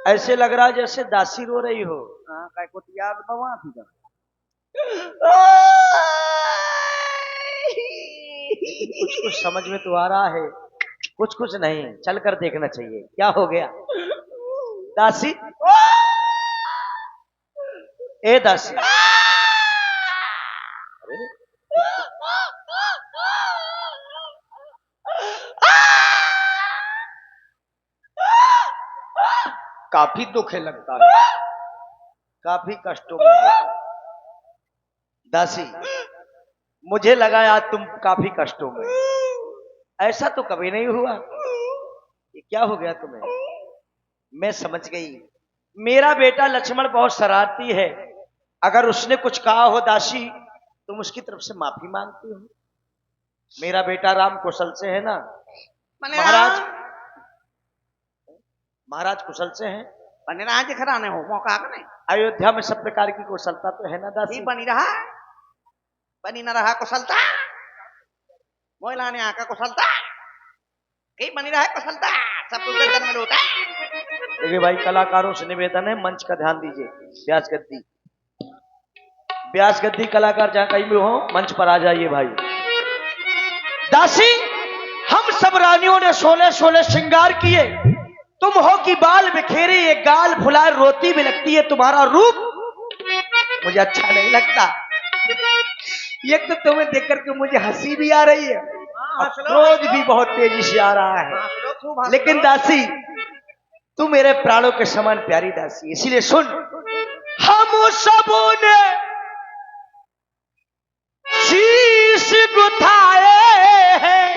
ऐसे लग रहा है जैसे दासी रो रही हो। हाँ काय को याद बवा थी कर कुछ कुछ समझ में तो आ रहा है, कुछ कुछ नहीं। चल कर देखना चाहिए क्या हो गया। दासी, ए दासी, अरे काफी दुख है लगता है, काफी कष्टों में हो। दासी, मुझे लगा यार तुम काफी कष्टों में। ऐसा तो कभी नहीं हुआ। ये क्या हो गया तुम्हें? मैं समझ गई, मेरा बेटा लक्ष्मण बहुत शरारती है। अगर उसने कुछ कहा हो दासी, तुम उसकी तरफ से माफी मांगती हो। मेरा बेटा राम कुशल से है ना? महाराज, महाराज कुशल से हैं? बने रहा दिख रहा नहीं हो मौका का नहीं। अयोध्या में सब प्रकार की कुशलता तो है ना दासी? बनी रहा, बनी न रहा कुशलता, मोहला ने आका कुशलता कहीं बनी रहा है कुशलता, सब कुछ गर्दन में लोटा। देखिए भाई, कलाकारों से निवेदन है, मंच का ध्यान दीजिए। व्यास गद्दी, व्यास गद्दी कलाकार जहां कहीं भी हो, मंच पर आ जाइए भाई। दासी, हम सब रानियों ने 16 श्रृंगार किए, तुम हो कि बाल बिखेरे, ये गाल फुलाए रोती भी लगती है। तुम्हारा रूप मुझे अच्छा नहीं लगता। ये तो तुम्हें देख करके मुझे हंसी भी आ रही है, क्रोध भी बहुत तेजी से आ रहा है। लेकिन दासी, तू मेरे प्राणों के समान प्यारी दासी, इसीलिए सुन। हम सबों ने शीश गुथाए हैं,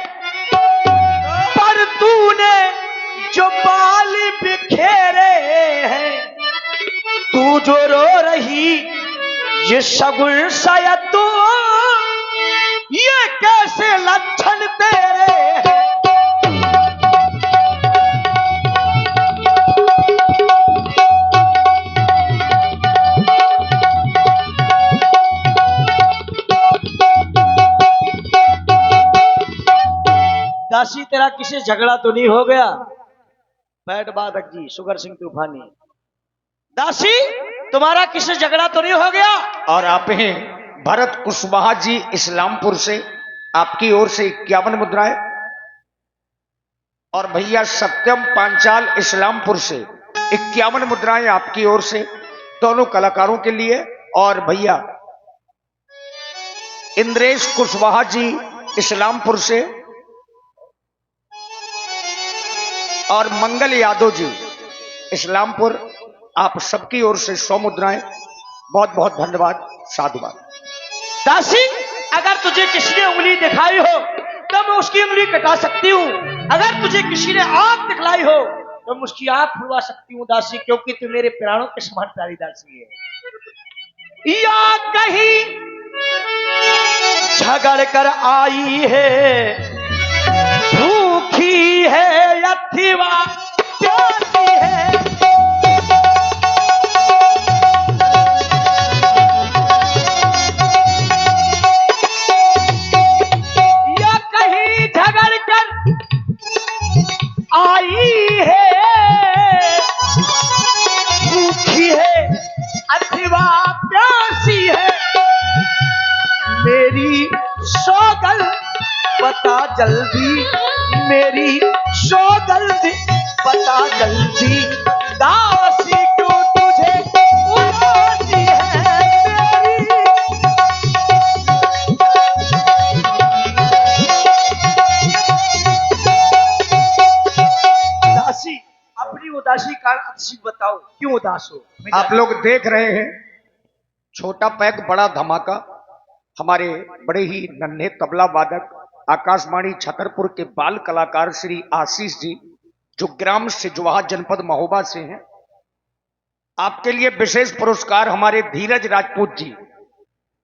पर तूने जो बाल बिखेरे हैं, तू जो रो रही ये सगुन सा तू, ये कैसे लक्षण तेरे हैं? दासी, तेरा किसी झगड़ा तो नहीं हो गया? बैठ बाधक जी, सुगर सिंह तूफानी। दासी, तुम्हारा किसी झगड़ा तो नहीं हो गया? और आप हैं भरत कुशवाहा जी इस्लामपुर से, आपकी ओर से 51 मुद्राएं। और भैया सत्यम पांचाल इस्लामपुर से 51 मुद्राएं आपकी ओर से, दोनों कलाकारों के लिए। और भैया इंद्रेश कुशवाहा जी इस्लामपुर से और मंगल यादव जी इस्लामपुर, आप सबकी ओर से 100 मुद्राएं। बहुत बहुत धन्यवाद, साधुवाद। दासी, अगर तुझे किसी ने उंगली दिखाई हो तो मैं उसकी उंगली कटा सकती हूँ। अगर तुझे किसी ने आंख दिखलाई हो तो मैं उसकी आंख खुलवा सकती हूँ दासी, क्योंकि तू मेरे प्राणों के समान प्यारी दासी है। या कहीं झगड़ कर आई है, भूखी है अथवा प्यासी है, या कहीं झगड़ कर आई है, भूखी है अथवा प्यासी है, मेरी सौगल बता जल्दी, मेरी सौगल बता जल्दी, दासी क्यों तुझे उदासी है मेरी। दासी, अपनी उदासी का अर्थ बताओ, क्यों उदास हो? आप लोग देख रहे हैं छोटा पैक बड़ा धमाका, हमारे बड़े ही नन्हे तबला वादक आकाशवाणी छतरपुर के बाल कलाकार श्री आशीष जी, जो ग्राम सिजवाहा जनपद महोबा से हैं। आपके लिए विशेष पुरस्कार हमारे धीरज राजपूत जी,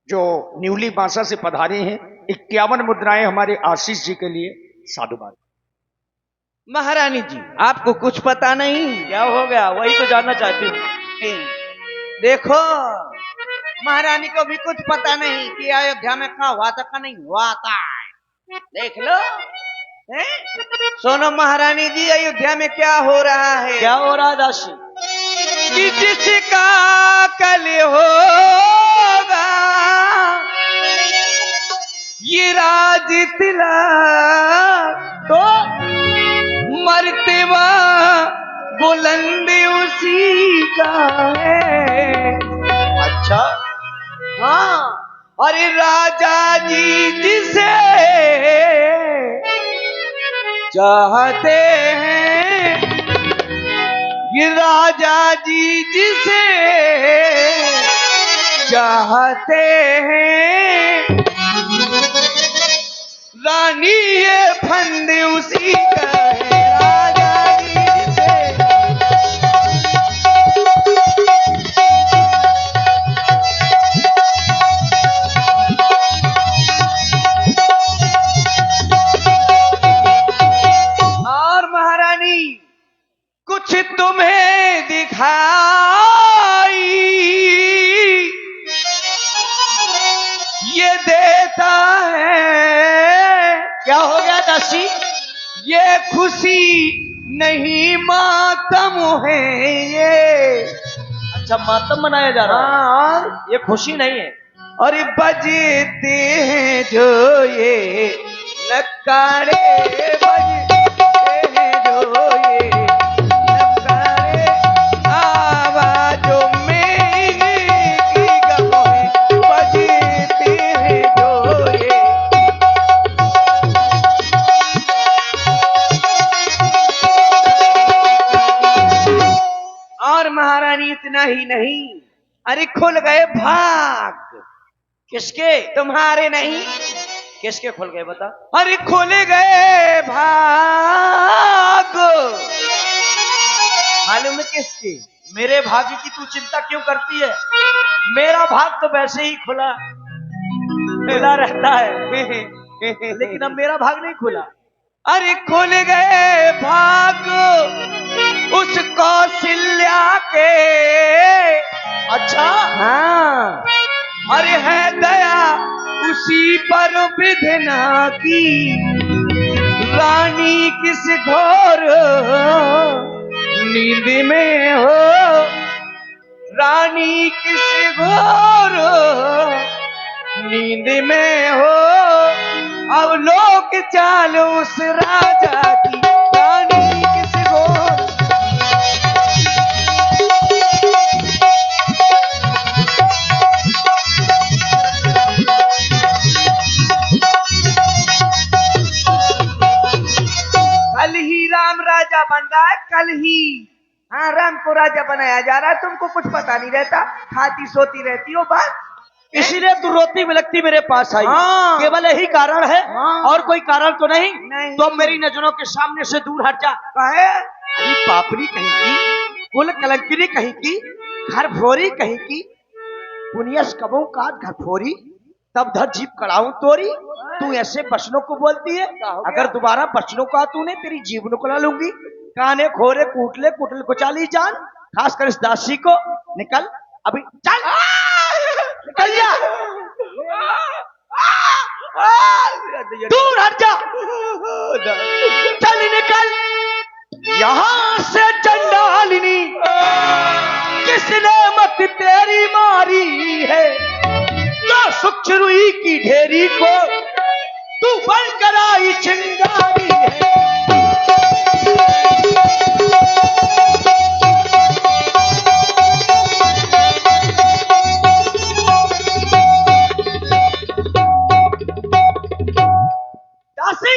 जो न्यूली बांसा से पधारे हैं। 51 मुद्राएं हमारे आशीष जी के लिए, साधुवाद। महारानी जी, आपको कुछ पता नहीं? क्या हो गया, वही तो जानना चाहती हूँ। देखो, महारानी को भी कुछ पता नहीं कि अयोध्या में क्या हुआ था, क्या नहीं हुआ था। देख लो, हैं? सोनम महारानी जी, अयोध्या में क्या हो रहा है? क्या हो रहा है दासी? कि जिसका कल होगा ये राज तिलक, तो मर्तबा बुलंद उसी का है। अच्छा, हाँ, अरे राजा जी जिसे चाहते हैं, ये राजा जी जिसे चाहते हैं, रानी ये फंद उसी का है। राजा जी जिसे और महारानी कुछ तुम्हें दिखाई ये देता है। क्या हो गया दासी? ये खुशी नहीं मातम है ये। अच्छा, मातम मनाया जा रहा है, हाँ, ये खुशी नहीं है। और ये बजते हैं जो ये नकारे, बजते हैं जो ये नकारे, आवाजों में की गवाही, बजते हैं जो ये। और महारानी इतना ही नहीं, अरे खुल गए भाग। किसके? तुम्हारे नहीं, किसके खुल गए बता? अरे खुल गए भाग। मालूम है किसके? मेरे भाग्य की तू चिंता क्यों करती है? मेरा भाग तो वैसे ही खुला खुला रहता है, लेकिन अब मेरा भाग नहीं खुला। अरे खुल गए भाग उस कौशल्या के। अच्छा, हाँ, अरे है दया उसी पर विधना की, रानी किस घोर नींद में हो, रानी किस घोर नींद में हो, अब लोक चाल उस राजा की, रानी किस घोर। कल ही राम राजा बन रहा है, कल ही। हाँ, राम को राजा बनाया जा रहा है, तुमको कुछ पता नहीं रहता, खाती सोती रहती हो बात। इसीलिए तू रोती बिलखती मेरे पास आई। हाँ। केवल यही कारण है, हाँ। और कोई कारण तो नहीं। नहीं। तो मेरी नजरों के सामने से दूर हट जा। कहे अरे पापड़ी कहीं की, कुल कलंकिनी कहीं की, घर भोरी कहीं की, पुनियस कबों का घर फोरी, तब धर जीप कड़ाऊं तोरी। तू ऐसे बचनों को बोलती है? अगर दोबारा बचनों का तूने, तेरी जीवन को ला लूंगी। काने खोरे कूटले कुटल कुचाली जान, खास कर इस दासी को। निकल अभी, चल निकल जा, दूर हट जा, चल निकल यहां से चंडालिनी। किसने मत तेरी मारी है, जो सुख रुई की ढेरी को तू बनकर आई चिंगारी है। दासी,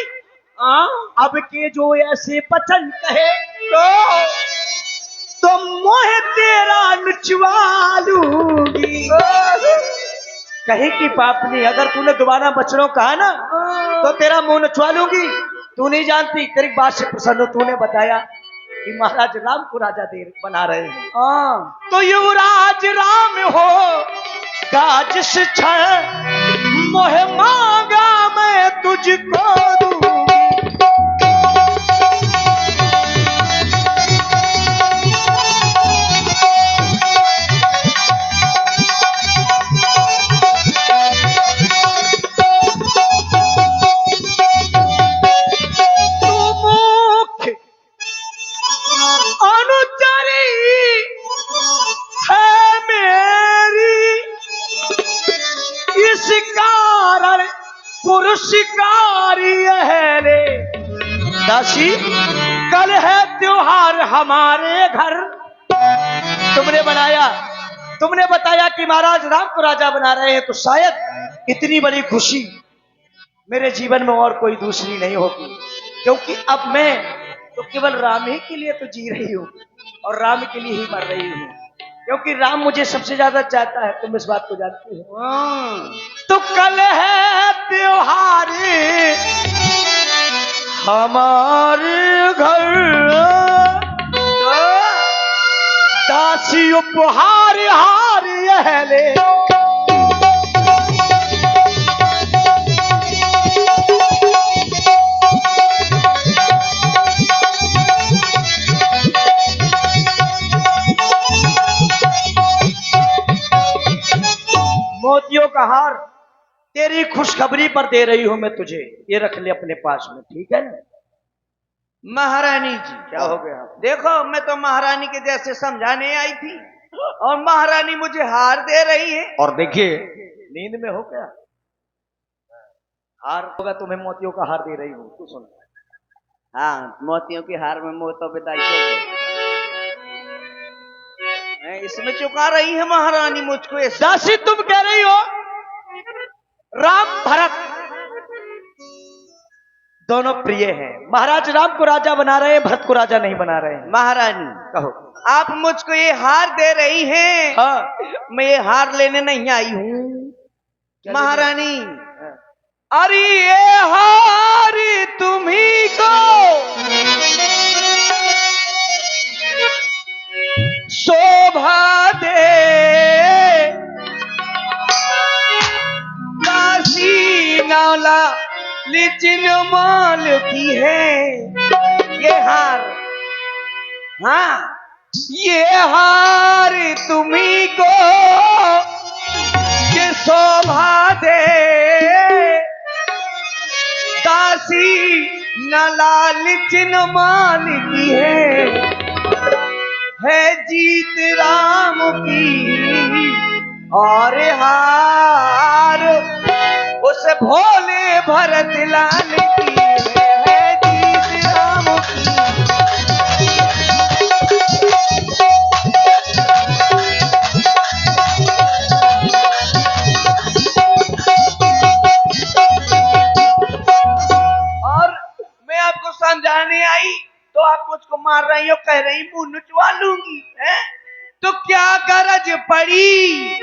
अब के जो ऐसे बचन कहे तो मोह तेरा नचवा लूंगी। कहे कि पापनी, अगर तूने दोबारा बचनों कहा ना तो तेरा मुंह नचवा लूंगी। तू नहीं जानती, तेरी बात से प्रसन्न हो। तूने बताया कि महाराज राम को राजा दे बना रहे हैं, तो युवराज राम हो गाज से मोह मांगा मैं तुझको दूंगी। दासी कल है त्योहार हमारे घर, तुमने बनाया, तुमने बताया कि महाराज राम को राजा बना रहे हैं, तो शायद इतनी बड़ी खुशी मेरे जीवन में और कोई दूसरी नहीं होगी, क्योंकि अब मैं तो केवल राम ही के लिए तो जी रही हूँ और राम के लिए ही मर रही हूँ, क्योंकि राम मुझे सबसे ज्यादा चाहता है। तुम इस बात को जानती हो। तो कल है त्योहार हमारे घर, दासी उपहार हार यह ले। मोतियों का हार तेरी खुशखबरी पर दे रही हूं मैं तुझे, ये रख ले अपने पास में, ठीक है ना। महारानी जी, क्या हो गया? देखो मैं तो महारानी के जैसे समझाने आई थी और महारानी मुझे हार दे रही है। और देखिए, नींद में हो क्या? हार होगा, तुम्हें मोतियों का हार दे रही हूं, तू सुन। हाँ, मोतियों के हार में मोतो बिदाई इसमें चुका रही है महारानी मुझको। दासी तुम कह रही हो राम भरत दोनों प्रिय हैं, महाराज राम को राजा बना रहे हैं, भरत को राजा नहीं बना रहे हैं। महारानी कहो। आप मुझको ये हार दे रही हैं। हाँ। मैं ये हार लेने नहीं आई हूँ महारानी। अरे ये हार तुम्ही को शोभा दे, काशी नाला लिचिन माल की है ये हार। हाँ, ये हार तुम्ही को ये शोभा दे, काशी नाला लिचिन माल की है जीत राम की और हार उस भोले भरत लाल की है जीत राम की। और मैं आपको समझाने आई तो आप मुझको मार रही हो, कह रही मुंह नुचवा लूंगी है? तो क्या गरज पड़ी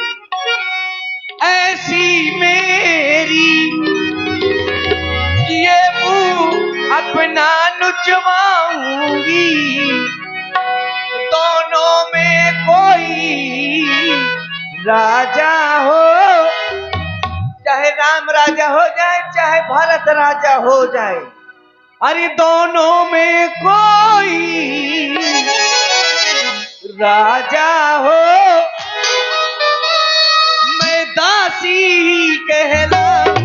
ऐसी मेरी कि ये मुंह अपना नुचवाऊंगी। दोनों में कोई राजा हो, चाहे राम राजा हो जाए चाहे भरत राजा हो जाए, अरे दोनों में कोई राजा हो, मैं दासी ही कहलाऊं।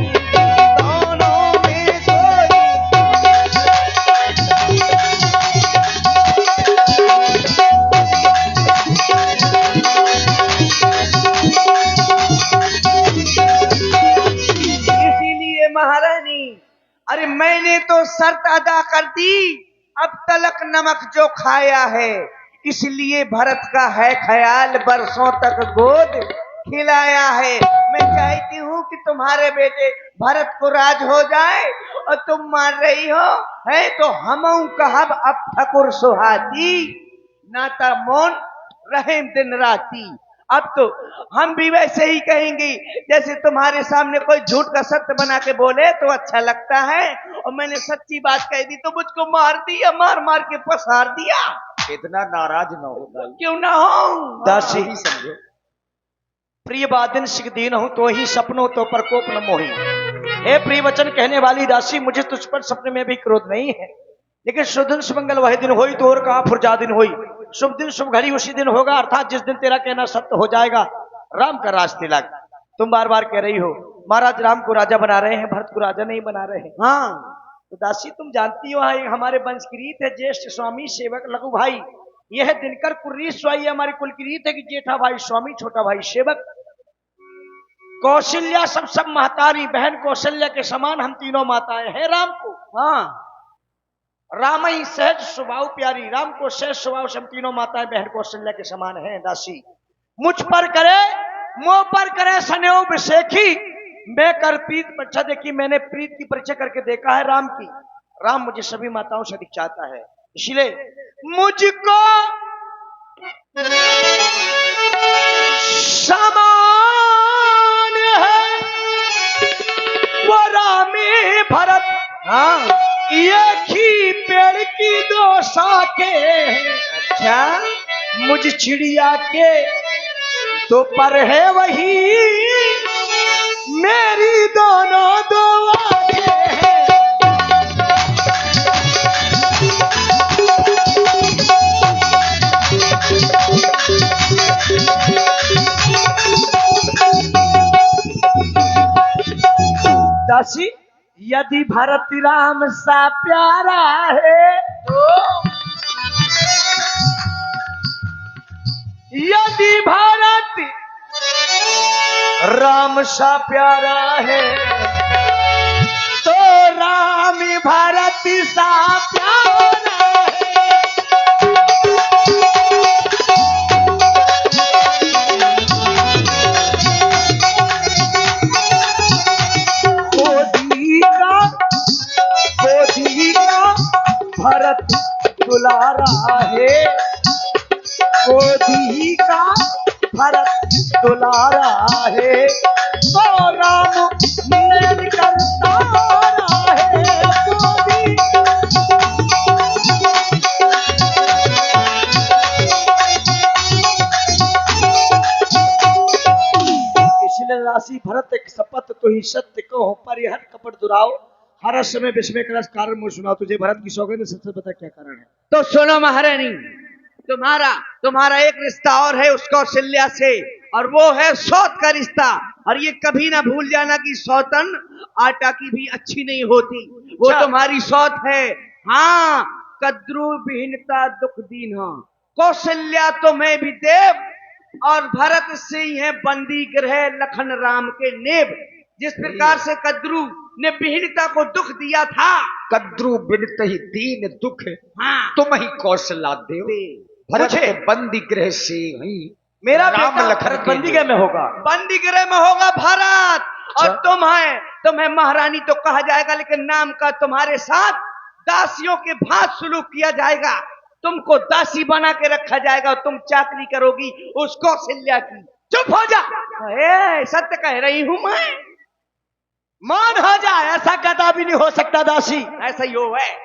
दोनों में कोई इसीलिए महारानी, अरे मैंने तो शर्त अदा कर दी, अब तलक नमक जो खाया है, इसलिए भरत का है ख्याल, बरसों तक गोद खिलाया है। मैं चाहती हूँ कि तुम्हारे बेटे भरत को राज हो जाए और तुम मान रही हो है, तो हम कहब अब ठकुर सुहाती, नाता मौन रहे दिन राती। अब तो हम भी वैसे ही कहेंगे जैसे तुम्हारे सामने कोई झूठ का सत्य बना के बोले तो अच्छा लगता है, और मैंने सच्ची बात कह दी तो मुझको मार दिया, मार मार के पसार दिया। इतना नाराज न हो भाई। क्यों ना हो दासी ही समझो, प्रिय बादिन सिख दीन हूं तो ही सपनों तो प्रकोप न मोही। हे प्रिय वचन कहने वाली दासी, मुझे तुझ पर सपने में भी क्रोध नहीं है, लेकिन शुभ दिन सुमंगल वही दिन होई, तो और कहा फुरजा दिन होई। शुभ दिन शुभ घड़ी उसी दिन होगा, अर्थात जिस दिन तेरा कहना सत्य हो जाएगा। राम का राज तिलक तुम बार बार कह रही हो महाराज राम को राजा बना रहे हैं, भरत को राजा नहीं बना रहे हैं। हाँ, तो दासी तुम जानती हो हमारे वंश की रीत है, ज्येष्ठ स्वामी सेवक लघु भाई। यह दिनकर कुर्री स्वाई हमारी कुल की रीत है कि जेठा भाई स्वामी छोटा भाई सेवक। कौशल्या सब महतारी, बहन कौशल्या के समान हम तीनों माताएं हैं राम को। हाँ, रामई सहज स्वभाव प्यारी, राम को सहज स्वभाव से हम तीनों माताएं बहन कौशल्या के समान हैं दासी। मुझ पर करे मोह पर करे स्नेह विषेखी, मैं कर प्रीत परीक्षा देखी, मैंने प्रीत की परीक्षा करके देखा है राम की। राम मुझे सभी माताओं से अधिक चाहता है, इसलिए मुझको समान है वो रामी भरत। हाँ, एक ही पेड़ की दो शाखें, अच्छा, मुझ चिड़िया के तो पर है वही, मेरी दोनों दो आंखें हैं। दासी, यदि भरत राम सा प्यारा है तो, यदि भारत राम सा प्यारा है तो राम भारत सा प्यारा है। गोदी का भरत दुलारा है, गोदी का भरत दुलारा है तो राम नयन करता है। गोदी इसलिए राशि भरत एक शपथ तो ही सत्य कहो, पर हर कपट दुराओ, हर समय विस्मय करस कारण मुझे सुनाओ। तुझे भरत की सौगंध सबसे बता क्या कारण है। तो सुनो महारानी, तुम्हारा एक रिश्ता और है उस कौशल्या से, और वो है सौत का रिश्ता। और ये कभी ना भूल जाना कि सौतन आटा की भी अच्छी नहीं होती, वो अच्छा। तुम्हारी सौत है। हाँ, कद्रू विहीनता दुख दीन हो, कौशल्या तो मैं भी देव, और भरत से ही है बंदी गृह लखन राम के नेब। जिस प्रकार से कद्रू ने विहीनता को दुख दिया था, कद्रू बिनत ही दीन दुख, हाँ, तुम ही कौशला देव। भरत मुझे- के बंदी गृह से ही मेरा राम बेटा लखन भरत के बंदी लिए। में होगा। बंदी गृह में होगा भारत। और अच्छा। तुम्हें महारानी तो कहा जाएगा, लेकिन नाम का तुम्हारे साथ दासियों के भांत सुलूक किया जाएगा। तुमको दासी बना के रखा जाएगा और तुम चाकरी करोगी उस कौशल्या की। चुप हो जा, सत्य कह रही हूं मैं, मान हो जा, ऐसा कदा भी नहीं हो सकता दासी। ऐसा ही हो है।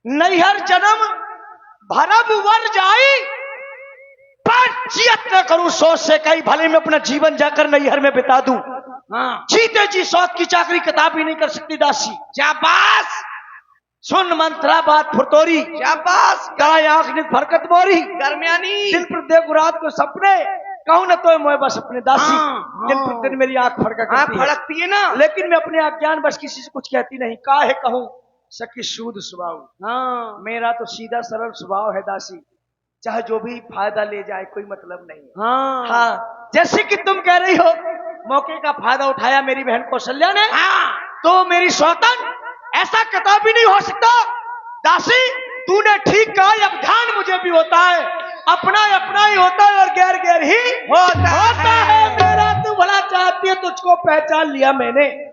नैहर जन्म भरब वर जाई, पाचियत न करूं सोच से, कहीं भले में अपना जीवन जाकर नैहर में बिता दूं। हाँ, जीते जी सौत की चाकरी किताब ही नहीं कर सकती दासी। शाबाश सुन मंत्रा बात फुरतोरी, शाबाश, गाय आंख नित फरकत मोरी, दरमियानी दिल पर देखो रात को सपने, कहूं न तो मैं बस अपने दासी। हाँ, दिन पर दिन मेरी आंख फड़का आंख करती है, फड़कती है ना। लेकिन मैं अपने अज्ञान बस किसी से कुछ कहती नहीं। काहे कहूं सखी सूद स्वभाव, हाँ, मेरा तो सीधा सरल स्वभाव है दासी, चाहे जो भी फायदा ले जाए कोई मतलब नहीं है। हाँ, हाँ, जैसे कि तुम कह रही हो मौके का फायदा उठाया मेरी बहन कौशल्या ने, हाँ, तो मेरी सौतन, ऐसा कतई भी नहीं हो सकता दासी। तूने ठीक कहा, अब ध्यान मुझे भी होता है, अपना अपना ही होता है और गैर गैर ही होता है। मेरा तू भला चाहती है, तुझको पहचान लिया मैंने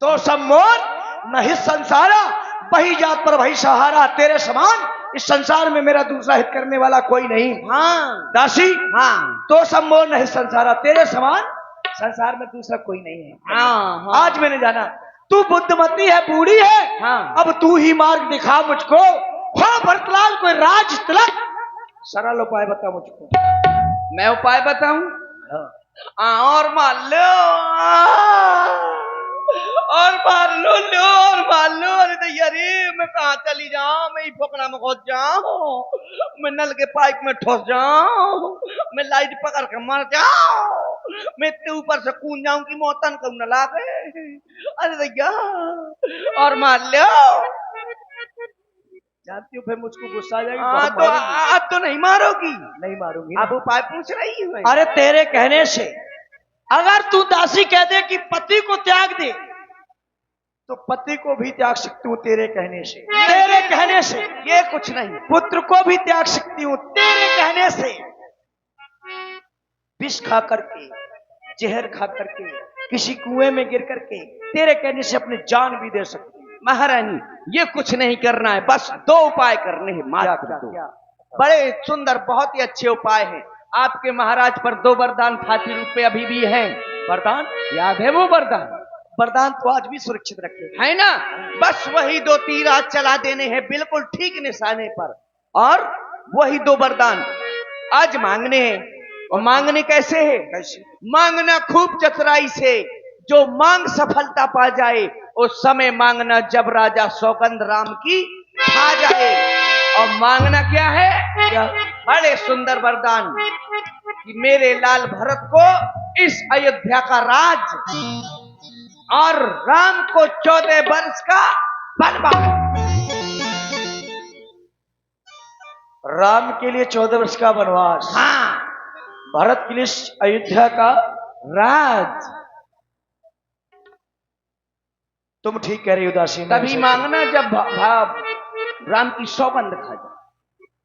तो सब मोर नहीं संसारा, वही जात पर वही सहारा, तेरे समान इस संसार में मेरा दूसरा हित करने वाला कोई नहीं। हाँ, दासी, हाँ, तो सब मोर नहीं संसारा, तेरे समान संसार में दूसरा कोई नहीं है। हाँ, हाँ। आज मैंने जाना तू बुद्धिमती है, बूढ़ी है, हाँ। अब तू ही मार्ग दिखा मुझको। हो भरतलाल कोई राज तिलक, सरल उपाय बता मुझको। मैं उपाय बताऊं? हाँ। और मान लो, और मार लो, और मार लो। अरे दैया रे, मैं कहाँ चली जाऊं? मैं फोकना में घुस जाऊं, मैं नल के पाइप में ठोस जाऊं, मैं लाइट पकड़ के मर जाऊं, मैं इतने ऊपर से कूद जाऊं कि मौतन को न लागे। अरे दैया, और मार लो। जानती हूँ फिर मुझको गुस्सा आ जाएगी, हाँ, बहुत तो मारूंगी। आज तो नहीं मारोगी? नहीं मारूंगी। अब उपाय पूछ रही हूँ। अरे तेरे कहने से अगर तू दासी कह दे कि पति को त्याग दे तो पति को भी त्याग सकती हूँ तेरे कहने से, तेरे कहने से। ये कुछ नहीं। पुत्र को भी त्याग सकती हूँ तेरे कहने से। विष खा करके, जहर खा करके, किसी कुएं में गिर करके तेरे कहने से अपनी जान भी दे सकती हूँ। महारानी ये कुछ नहीं करना है, बस 2 उपाय करने हैं, मात्र 2। बड़े सुंदर, बहुत ही अच्छे उपाय हैं। आपके महाराज पर 2 वरदान फाती रूप में अभी भी हैं। वरदान याद है वो वरदान? वरदान तो आज भी सुरक्षित रखे है ना? बस वही 2 तीर आज चला देने हैं, बिल्कुल ठीक निशाने पर। और वही 2 वरदान आज मांगने हैं। और मांगने कैसे है? कैसे? मांगना खूब चतुराई से, जो मांग सफलता पा जाए उस समय मांगना जब राजा सौगंध राम की खा जाए। और मांगना क्या है? क्या? बड़े सुंदर वरदान कि मेरे लाल भरत को इस अयोध्या का राज और राम को 14 वर्ष का वनवास। राम के लिए 14 वर्ष का वनवास, हाँ, भरत के लिए अयोध्या का राज। तुम ठीक कह रही हो दासी। तभी मांगना जब राम की सौगंध खा जाए।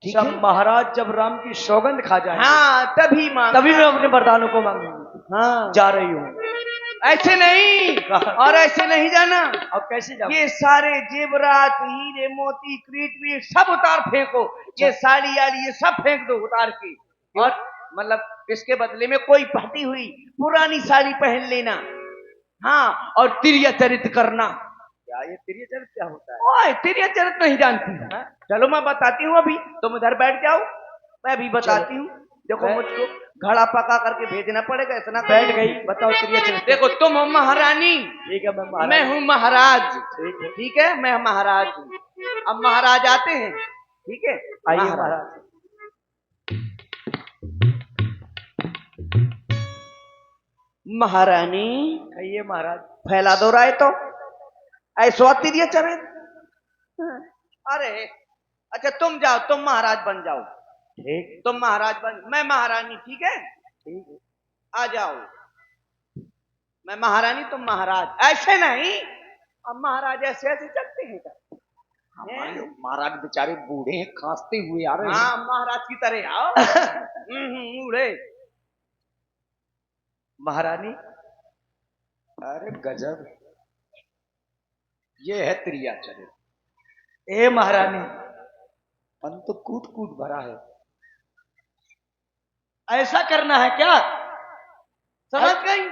ठीक है? महाराज जब राम की सौगंध खा जाए, हाँ, तभी मांगना। तभी मैं अपने वरदानों को मांगूंगी। हाँ, जा रही हूँ। ऐसे नहीं, और ऐसे नहीं जाना। अब कैसे जाऊँ? ये सारे जेवरात, हीरे मोती, क्रीट सब उतार फेंको। ये साड़ी आड़ी ये सब फेंक दो उतार के। और मतलब इसके बदले में कोई फटी हुई पुरानी साड़ी पहन लेना। हाँ, और तिर्य चरित करना। क्या ये तिर्य चरित क्या होता है? ओए, तिर्य चरित नहीं जानती है? चलो मैं बताती हूँ, अभी तुम उधर बैठ जाओ, मैं भी बताती हूँ। देखो, मुझको घड़ा पका करके भेजना पड़ेगा, इतना। बैठ गई, बताओ तिर्य चरित। देखो, तुम हो महारानी, ठीक है, मैं हूँ महाराज। ठीक है, ठीक है, मैं महाराज हूँ। अब महाराज आते हैं। ठीक है, आइए महाराज। महारानी कहिए महाराज। फैला दो राय तो ऐसा तिर्य चरित। अरे अच्छा, तुम जाओ, तुम महाराज बन जाओ। ठीक, तुम महाराज बन, मैं महारानी। ठीक है, ठीक है। आ जाओ। मैं महारानी, तुम महाराज। ऐसे नहीं, अब महाराज ऐसे ऐसे चलते हैं क्या? महाराज बेचारे बूढ़े हैं, खांसते हुए आ रहे हैं। हाँ, महाराज की तरह आओ। बूढ़े महारानी, अरे गजब, ये है त्रिया चरित। ए महारानी, मन तो कूट कूट भरा है। ऐसा करना है क्या? समझ गई?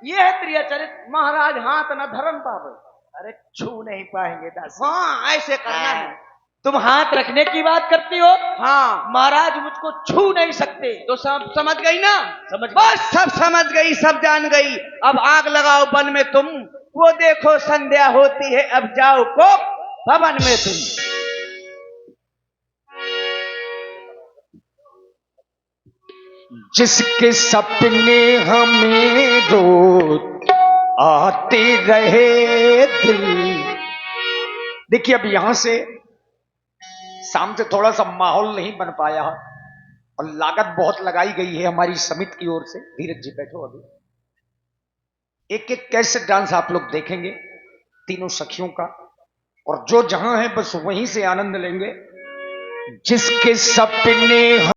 ये है त्रिया चरित। महाराज हाथ न धरम पावे। अरे छू नहीं पाएंगे दासी। हाँ, ऐसे करना है। तुम हाथ रखने की बात करती हो? हाँ, महाराज मुझको छू नहीं सकते। तो सब समझ गई ना? समझ गई। बस सब समझ गई, सब जान गई। अब आग लगाओ वन में तुम, वो देखो संध्या होती है, अब जाओ को भवन में तुम। जिसके सपने हमें रोज आते रहे दिल। देखिए, अब यहां से शाम से थोड़ा सा माहौल नहीं बन पाया और लागत बहुत लगाई गई है हमारी समिति की ओर से। धीरज जी बैठो, अभी एक एक कैसे डांस आप लोग देखेंगे तीनों सखियों का, और जो जहां है बस वहीं से आनंद लेंगे। जिसके सपने